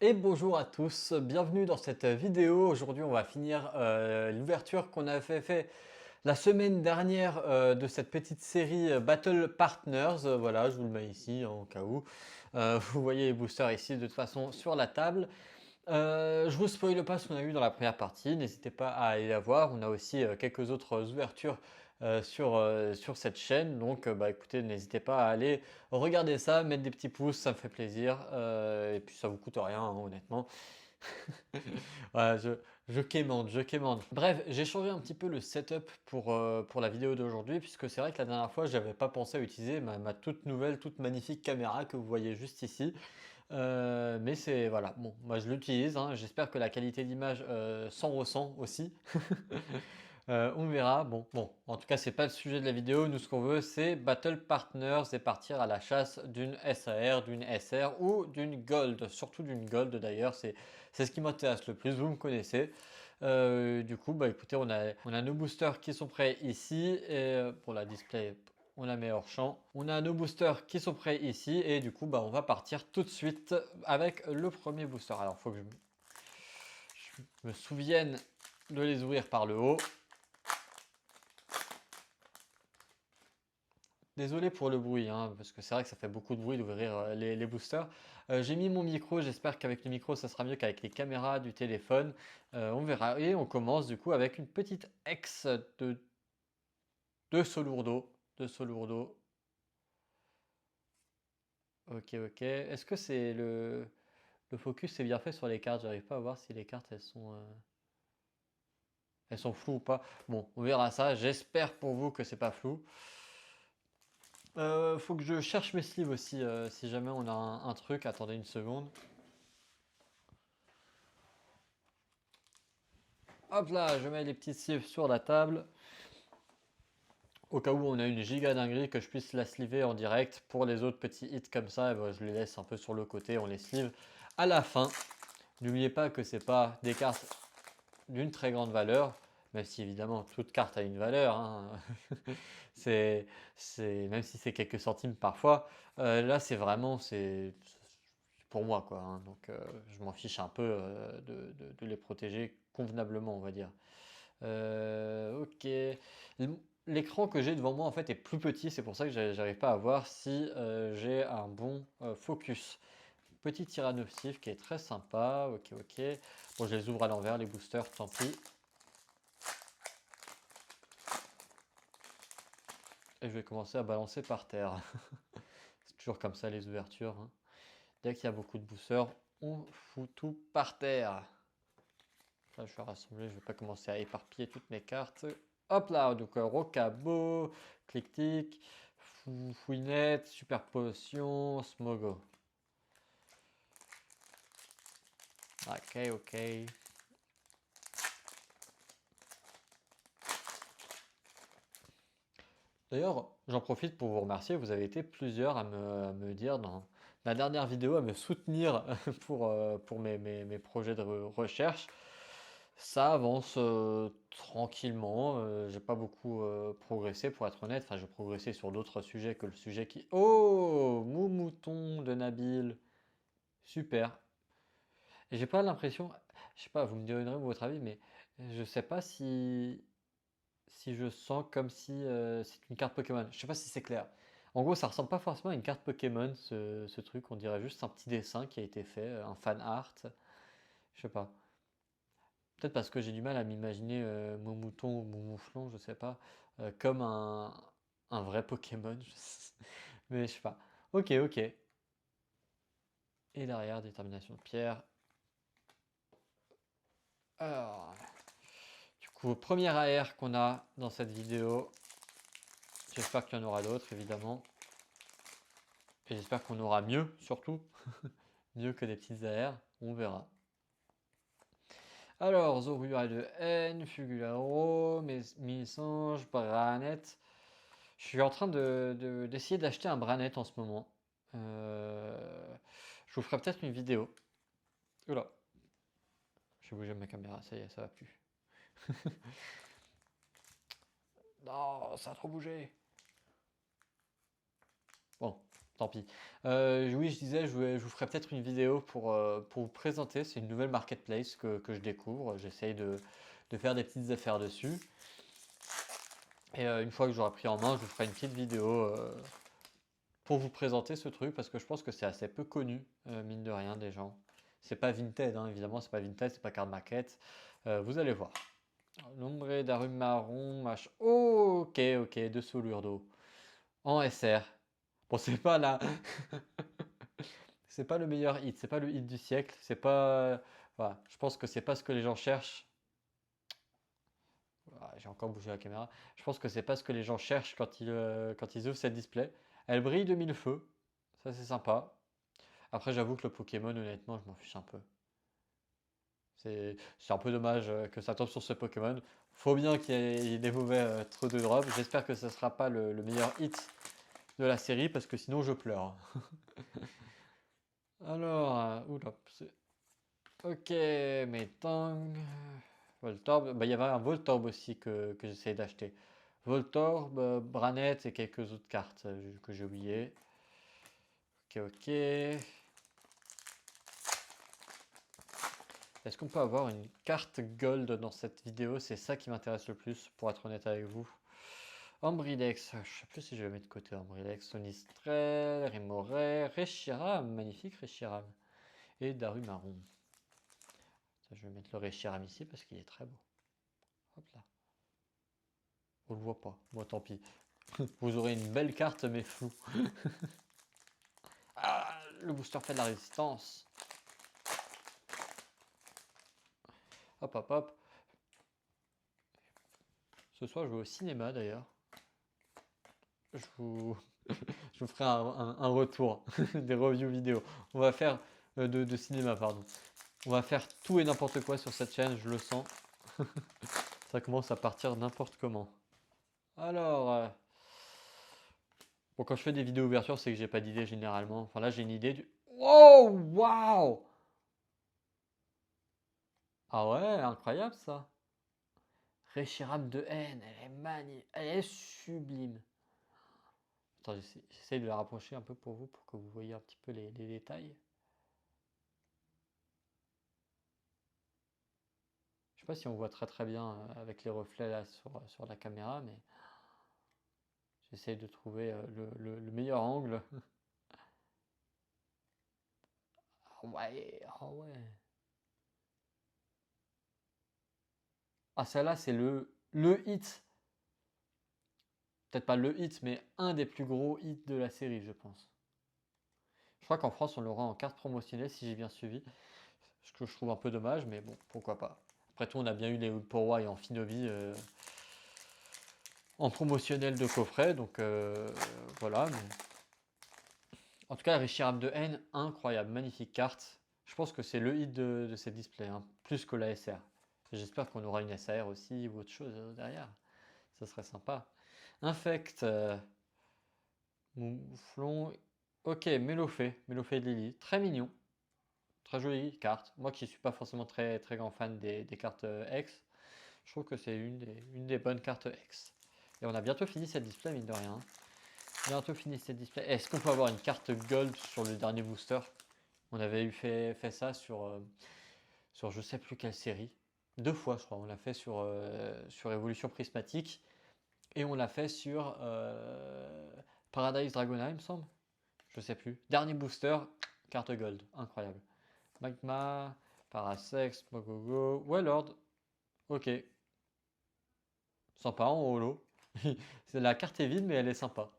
Et bonjour à tous, bienvenue dans cette vidéo. Aujourd'hui on va finir l'ouverture qu'on a fait la semaine dernière de cette petite série Battle Partners. Voilà, je vous le mets ici hein, au cas où. Vous voyez les boosters ici de toute façon sur la table. Je vous spoile pas ce qu'on a eu dans la première partie, n'hésitez pas à aller la voir. On a aussi quelques autres ouvertures sur cette chaîne, donc bah, écoutez, n'hésitez pas à aller regarder ça, mettre des petits pouces, ça me fait plaisir, et puis ça vous coûte rien, hein, honnêtement. Voilà, je quémande, je quémande. Bref, j'ai changé un petit peu le setup pour la vidéo d'aujourd'hui, puisque c'est vrai que la dernière fois, je n'avais pas pensé à utiliser ma toute nouvelle, toute magnifique caméra que vous voyez juste ici. Mais c'est voilà, bon, moi je l'utilise, hein, j'espère que la qualité d'image s'en ressent aussi. On verra. Bon, en tout cas, c'est pas le sujet de la vidéo. Nous, ce qu'on veut, c'est Battle Partners et partir à la chasse d'une SAR, d'une SR ou d'une Gold. Surtout d'une Gold d'ailleurs, c'est ce qui m'intéresse le plus. Vous me connaissez. Du coup, bah écoutez, on a nos boosters qui sont prêts ici. Et pour la display, on la met hors champ. On a nos boosters qui sont prêts ici. Et du coup, bah on va partir tout de suite avec le premier booster. Alors, il faut que je me souvienne de les ouvrir par le haut. Désolé pour le bruit, hein, parce que c'est vrai que ça fait beaucoup de bruit d'ouvrir les boosters. J'ai mis mon micro, j'espère qu'avec le micro ça sera mieux qu'avec les caméras du téléphone. On verra. Et on commence du coup avec une petite ex de Solourdo. De Solourdo. Ok, ok. Est-ce que c'est le focus est bien fait sur les cartes? J'arrive pas à voir si les cartes elles sont floues ou pas. Bon, on verra ça. J'espère pour vous que c'est pas flou. Faut que je cherche mes sleeves aussi, si jamais on a un truc. Attendez une seconde. Hop là, je mets les petits sleeves sur la table. Au cas où on a une giga dinguerie que je puisse la sleever en direct. Pour les autres petits hits comme ça, eh ben, je les laisse un peu sur le côté, on les sleeve à la fin. N'oubliez pas que c'est pas des cartes d'une très grande valeur, même si évidemment toute carte a une valeur, hein. c'est, même si c'est quelques centimes parfois. Là, c'est vraiment, c'est pour moi quoi, hein. Donc, je m'en fiche un peu de les protéger convenablement, on va dire. Ok. L'écran que j'ai devant moi en fait est plus petit, c'est pour ça que j'arrive pas à voir si j'ai un bon focus. Petit Tyrannosif qui est très sympa. Ok, ok. Bon, je les ouvre à l'envers, les boosters, tant pis. Et je vais commencer à balancer par terre. C'est toujours comme ça les ouvertures, hein. Dès qu'il y a beaucoup de boosters, on fout tout par terre. Là, je vais rassembler, je vais pas commencer à éparpiller toutes mes cartes. Hop là, donc Rocabo, Clic-Tic, Fouinette, Super Potion, Smogo. Ok, ok. D'ailleurs, j'en profite pour vous remercier. Vous avez été plusieurs à me dire dans la dernière vidéo, à me soutenir pour mes projets de recherche. Ça avance tranquillement. J'ai pas beaucoup progressé pour être honnête. Enfin, j'ai progressé sur d'autres sujets que le sujet qui. Oh, Moumouton de Nabil. Super. Et j'ai pas l'impression. Je sais pas, vous me donnerez votre avis, mais je sais pas si je sens comme si c'est une carte Pokémon. Je sais pas si c'est clair. En gros, ça ressemble pas forcément à une carte Pokémon, ce truc. On dirait juste un petit dessin qui a été fait, un fan art. Je sais pas. Peut-être parce que j'ai du mal à m'imaginer mon mouton ou mon mouflon, je sais pas, comme un vrai Pokémon. Mais je sais pas. Ok, ok. Et derrière, détermination de pierre. Alors, du coup, première AR qu'on a dans cette vidéo. J'espère qu'il y en aura d'autres, évidemment. Et j'espère qu'on aura mieux, surtout. Mieux que des petites AR. On verra. Alors, Zorua de N, Fugularo, Minisange, Branette. Je suis en train d'essayer d'acheter un Branette en ce moment. Je vous ferai peut-être une vidéo. Oula, j'ai bougé ma caméra, ça y est, ça va plus. Non, ça a trop bougé. Bon, Tant pis. Oui, je disais, je vous ferai peut-être une vidéo pour vous présenter. C'est une nouvelle marketplace que je découvre. J'essaye de faire des petites affaires dessus. Et une fois que j'aurai pris en main, je vous ferai une petite vidéo pour vous présenter ce truc parce que je pense que c'est assez peu connu, mine de rien, des gens. C'est pas Vinted, hein, évidemment, c'est pas Vinted, c'est pas Card Market. Vous allez voir. L'ombre d'Arum marron, machin. Oh, ok, ok, de Solurdo. En SR. Bon, c'est pas là. C'est pas le meilleur hit, c'est pas le hit du siècle, c'est pas. Voilà, je pense que c'est pas ce que les gens cherchent. Ah, j'ai encore bougé la caméra. Je pense que c'est pas ce que les gens cherchent quand ils ouvrent cette display. Elle brille de mille feux, ça c'est sympa. Après, j'avoue que le Pokémon, honnêtement, je m'en fiche un peu. C'est un peu dommage que ça tombe sur ce Pokémon. Faut bien qu'il y ait des mauvais trop de drops. J'espère que ce sera pas le meilleur hit de la série parce que sinon je pleure. Alors, oula, ok, Metang, Voltorb, bah, il y avait un Voltorb aussi que j'essayais d'acheter. Voltorb, Branette et quelques autres cartes que j'ai oubliées. Ok, ok. Est-ce qu'on peut avoir une carte gold dans cette vidéo? C'est ça qui m'intéresse le plus, pour être honnête avec vous. Ambrilex, je sais plus si je vais mettre de côté Ambrilex, Sonistrel, Remorair, Reshiram, magnifique Reshiram, et Darumaron. Ça, je vais mettre le Reshiram ici parce qu'il est très beau. Hop là. On le voit pas, moi tant pis. Vous aurez une belle carte mais floue. Ah, le booster fait de la résistance. Hop hop hop. Ce soir je vais au cinéma d'ailleurs. Je vous, je vous ferai un retour des reviews vidéo. On va faire de cinéma, pardon. On va faire tout et n'importe quoi sur cette chaîne, je le sens. Ça commence à partir n'importe comment. Alors, bon, quand je fais des vidéos ouverture, c'est que j'ai pas d'idée généralement. Enfin là, j'ai une idée du. Oh, waouh! Ah ouais, incroyable ça. Reshiram de haine, elle est magnifique, elle est sublime. Attends, j'essaie de la rapprocher un peu pour vous, pour que vous voyez un petit peu les détails. Je sais pas si on voit très très bien avec les reflets là sur la caméra, mais j'essaie de trouver le meilleur angle. Ah ouais, ah ouais. Ah celle-là c'est le hit. Peut-être pas le hit, mais un des plus gros hits de la série, je pense. Je crois qu'en France on l'aura en carte promotionnelle si j'ai bien suivi. Ce que je trouve un peu dommage, mais bon, pourquoi pas. Après tout, on a bien eu les Ulporois et Amphinobi en promotionnel de coffret, donc voilà. Mais en tout cas, Reshiram de Haine, incroyable, magnifique carte. Je pense que c'est le hit de ces displays, hein, plus que la SR. J'espère qu'on aura une SR aussi ou autre chose derrière. Ça serait sympa. Infect, Mouflon. Ok, Mélofée de Lily. Très mignon. Très jolie carte. Moi qui ne suis pas forcément très, très grand fan des cartes X, je trouve que c'est une des bonnes cartes X. Et on a bientôt fini cette display, mine de rien. Bientôt fini cette display. Est-ce qu'on peut avoir une carte gold sur le dernier booster? On avait eu fait ça sur je sais plus quelle série. Deux fois, je crois. On l'a fait sur Evolution Prismatique. Et on l'a fait sur Paradise Dragonite, il me semble. Je sais plus. Dernier booster, carte gold. Incroyable. Magma, Parasex, Mogogo, Wellord. Ok. Sympa en holo. La carte est vide, mais elle est sympa.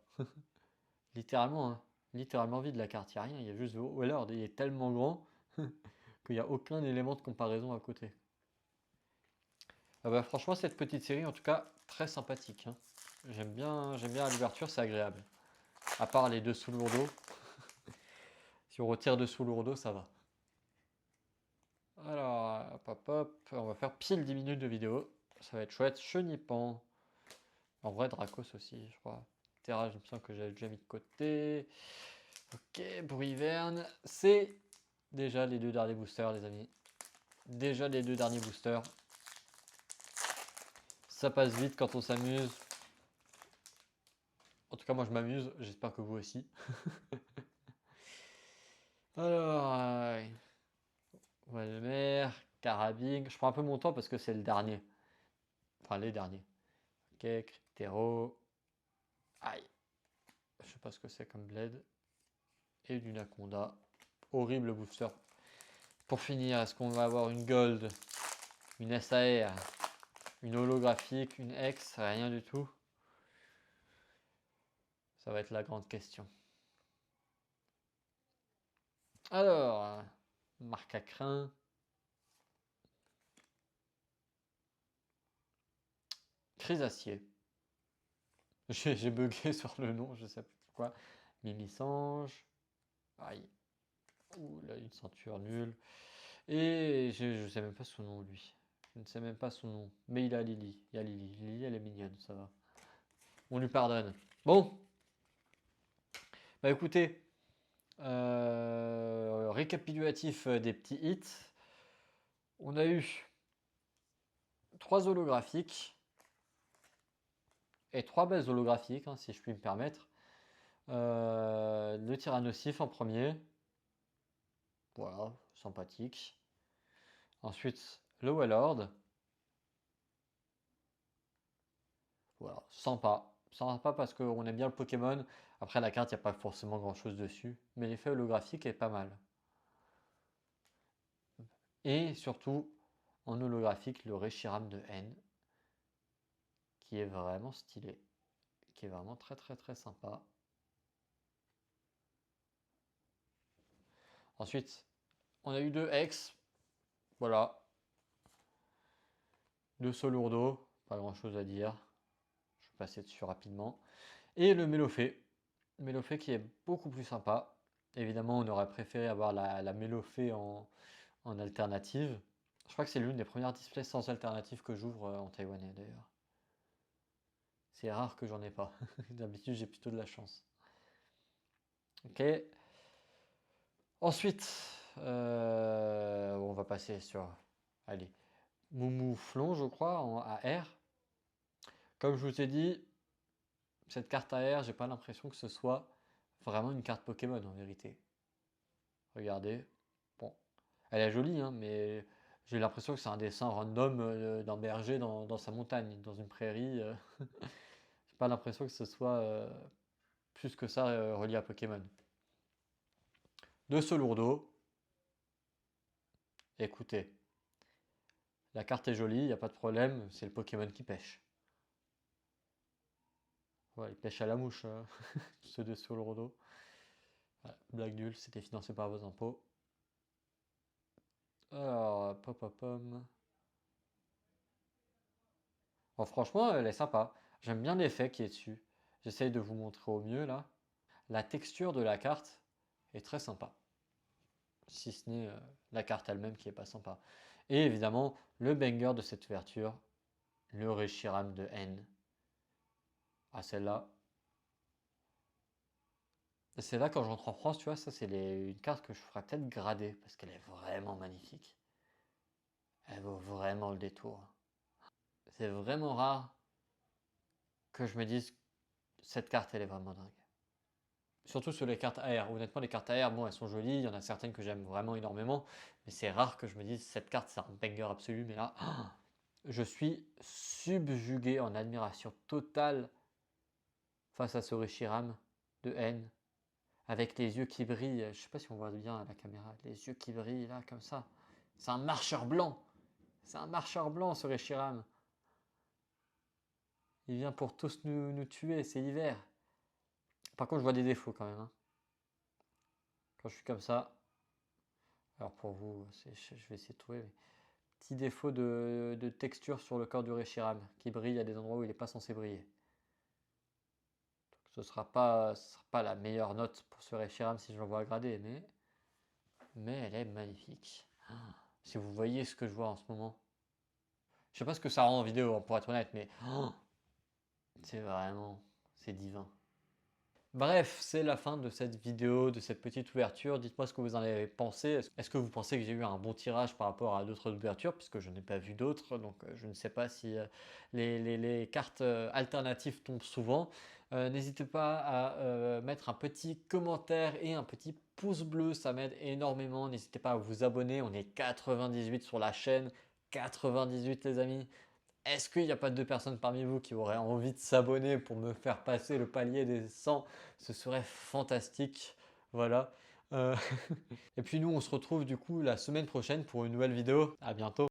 Littéralement, hein. Littéralement vide la carte. Il n'y a rien. Il y a juste Wellord. Il est tellement grand qu'il n'y a aucun élément de comparaison à côté. Ah bah, franchement, cette petite série, en tout cas, très sympathique, hein. J'aime bien l'ouverture, c'est agréable. À part les deux sous lourdeaux. Si on retire deux sous lourdeaux, ça va. Alors, hop, hop, hop, on va faire pile 10 minutes de vidéo. Ça va être chouette. Chenipan. En vrai, Dracos aussi, je crois. Terra, je me sens que j'avais déjà mis de côté. Ok, Bruyverne. C'est déjà les deux derniers boosters, les amis. Déjà les deux derniers boosters. Ça passe vite quand on s'amuse. En tout cas, moi je m'amuse, j'espère que vous aussi. Alors, Walmer, Carabine. Je prends un peu mon temps parce que c'est le dernier. Enfin, les derniers. Ok, Cryptero. Aïe. Je sais pas ce que c'est comme bled. Et l'Unaconda. Horrible booster. Pour finir, est-ce qu'on va avoir une gold, une SAR, une holographique, une X, rien du tout? Ça va être la grande question. Alors, marque à crin. Chrysacier. J'ai bugué sur le nom, je sais plus pourquoi. Mimisange. Aïe. Ouh là, une ceinture nulle. Et je sais même pas son nom, lui. Je ne sais même pas son nom. Mais il a Lily. Il y a Lily. Lily, elle est mignonne, ça va. On lui pardonne. Bon. Bah écoutez. Récapitulatif des petits hits. On a eu 3 holographiques. Et 3 belles holographiques, hein, si je puis me permettre. Le Tyrannosif en premier. Voilà, sympathique. Ensuite, le Wellord. Voilà, sympa. Sympa parce qu'on aime bien le Pokémon. Après, la carte, il n'y a pas forcément grand chose dessus. Mais l'effet holographique est pas mal. Et surtout, en holographique, le Reshiram de N. Qui est vraiment stylé. Qui est vraiment très très très sympa. Ensuite, on a eu 2 X. Voilà. 2 Solourdo. Pas grand chose à dire. Je vais passer dessus rapidement. Et le Mélofée. Mélofée qui est beaucoup plus sympa. Évidemment, on aurait préféré avoir la Mélofée en alternative. Je crois que c'est l'une des premières displays sans alternative que j'ouvre en taïwanais d'ailleurs. C'est rare que j'en ai pas. D'habitude, j'ai plutôt de la chance. Ok. Ensuite, on va passer sur. Allez. Moumouflon, je crois, en AR. Comme je vous ai dit, cette carte AR, j'ai pas l'impression que ce soit vraiment une carte Pokémon en vérité. Regardez. Bon, elle est jolie, hein, mais j'ai l'impression que c'est un dessin random d'un berger dans sa montagne, dans une prairie. J'ai pas l'impression que ce soit plus que ça relié à Pokémon. De ce lourdeau, écoutez, la carte est jolie, il n'y a pas de problème, c'est le Pokémon qui pêche. Ouais, il pêche à la mouche, ce de Solourdo. Voilà, blague nulle, c'était financé par vos impôts. Alors, pop pop pom. Bon, franchement, elle est sympa. J'aime bien l'effet qui est dessus. J'essaye de vous montrer au mieux là. La texture de la carte est très sympa. Si ce n'est la carte elle-même qui est pas sympa. Et évidemment, le banger de cette ouverture, le Reshiram de N. Ah, celle-là. C'est là quand je rentre en France, tu vois, ça c'est une carte que je ferai peut-être grader parce qu'elle est vraiment magnifique. Elle vaut vraiment le détour. C'est vraiment rare que je me dise cette carte elle est vraiment dingue. Surtout sur les cartes AR. Honnêtement, les cartes AR, bon, elles sont jolies. Il y en a certaines que j'aime vraiment énormément. Mais c'est rare que je me dise cette carte c'est un banger absolu. Mais là, je suis subjugué en admiration totale face à ce Reshiram de N. Avec les yeux qui brillent. Je sais pas si on voit bien à la caméra. Les yeux qui brillent là, comme ça. C'est un marcheur blanc. C'est un marcheur blanc ce Reshiram. Il vient pour tous nous tuer, c'est l'hiver. Par contre, je vois des défauts quand même, hein. Quand je suis comme ça. Alors pour vous, je vais essayer de trouver. Petit défaut de texture sur le corps du Reshiram qui brille à des endroits où il n'est pas censé briller. Donc, ce ne sera pas la meilleure note pour ce Reshiram si je l'envoie grader, mais elle est magnifique. Si vous voyez ce que je vois en ce moment. Je sais pas ce que ça rend en vidéo, pour être honnête, mais c'est vraiment, c'est divin. Bref, c'est la fin de cette vidéo, de cette petite ouverture. Dites-moi ce que vous en avez pensé. Est-ce que vous pensez que j'ai eu un bon tirage par rapport à d'autres ouvertures, puisque je n'ai pas vu d'autres, donc je ne sais pas si les cartes alternatives tombent souvent. N'hésitez pas à mettre un petit commentaire et un petit pouce bleu, ça m'aide énormément. N'hésitez pas à vous abonner, on est 98 sur la chaîne, 98 les amis. Est-ce qu'il n'y a pas 2 personnes parmi vous qui auraient envie de s'abonner pour me faire passer le palier des 100? Ce serait fantastique. Voilà. Et puis nous, on se retrouve du coup la semaine prochaine pour une nouvelle vidéo. À bientôt.